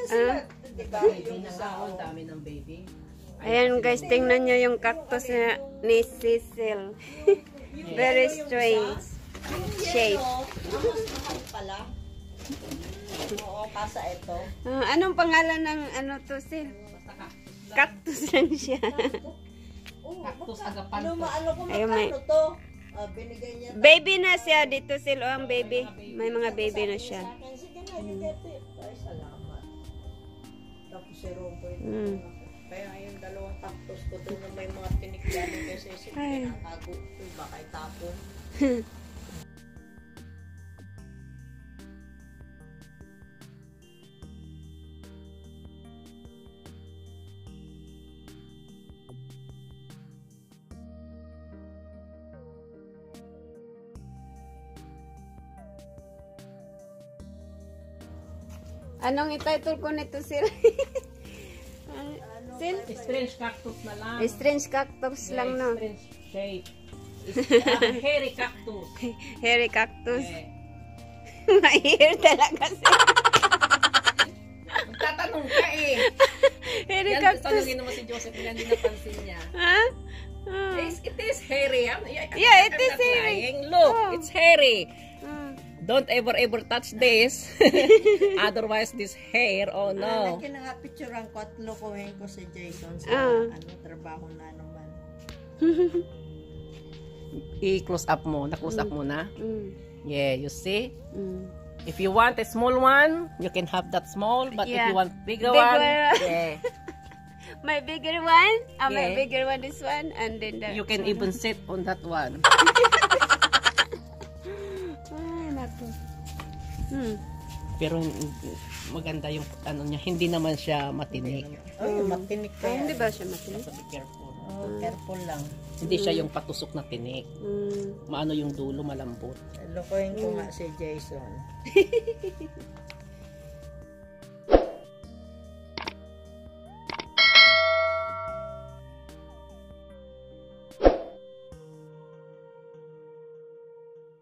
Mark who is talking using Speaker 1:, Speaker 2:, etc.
Speaker 1: sila, diba?
Speaker 2: Baby na nga, ang dami ng baby.
Speaker 1: Ayan guys, tingnan nyo yung cactus ni Cecil. Very strange shape.
Speaker 3: Mahal pala. Oo, pasa ito.
Speaker 1: Anong pangalan ng ano to, Sil? Cactus lang siya.
Speaker 2: Cactus agapan.
Speaker 3: Ano kung
Speaker 1: Ayun, may-
Speaker 3: magkano to? Binigay niya.
Speaker 1: Baby na siya dito, Sil. Oh, ang baby. May mga baby na siya.
Speaker 3: Sige na, dito. Ay, salamat. Tapos si Romboy. Kaya yung dalawang cactus ko doon na may mga tinikyan kasi sinatago ko baka itapon.
Speaker 1: Anong ititle ko nito, Sil? Sil?
Speaker 2: Strange cactus na lang.
Speaker 1: Strange cactus lang, no?
Speaker 2: Strange shape. Hairy cactus.
Speaker 1: Hairy cactus.
Speaker 2: Yeah.
Speaker 1: May-hair talaga siya.
Speaker 2: Magtatanong ka eh.
Speaker 1: Hairy
Speaker 2: Yan,
Speaker 1: cactus.
Speaker 2: tanongin naman si Joseph, yan din napansin niya.
Speaker 1: Ha?
Speaker 2: It is hairy.
Speaker 1: Yeah, it is hairy.
Speaker 2: Lying. Look,
Speaker 1: Oh.
Speaker 2: it's hairy. Don't ever touch this. Otherwise, this hair, oh no.
Speaker 3: Na nga picturean ko at lokohin ko si Jason sa trabaho na naman.
Speaker 2: I-close up mo. Na-close up mo na. Yeah, you see? If you want a small one, you can have that small. But if you want bigger one, yeah.
Speaker 1: My bigger one? My
Speaker 2: Yeah.
Speaker 1: bigger one is one. And then the...
Speaker 2: You can even sit on that one.
Speaker 1: Ay, naku.
Speaker 2: Pero maganda yung ano niya, hindi naman siya matinik.
Speaker 3: Ay, matinik
Speaker 1: Ay,
Speaker 3: kaya.
Speaker 1: hindi ba siya matinig?
Speaker 2: So be careful.
Speaker 3: Careful lang.
Speaker 2: Hindi siya yung patusok na tinik. Maano yung dulo, malambot.
Speaker 3: Lokohin ko nga si Jason.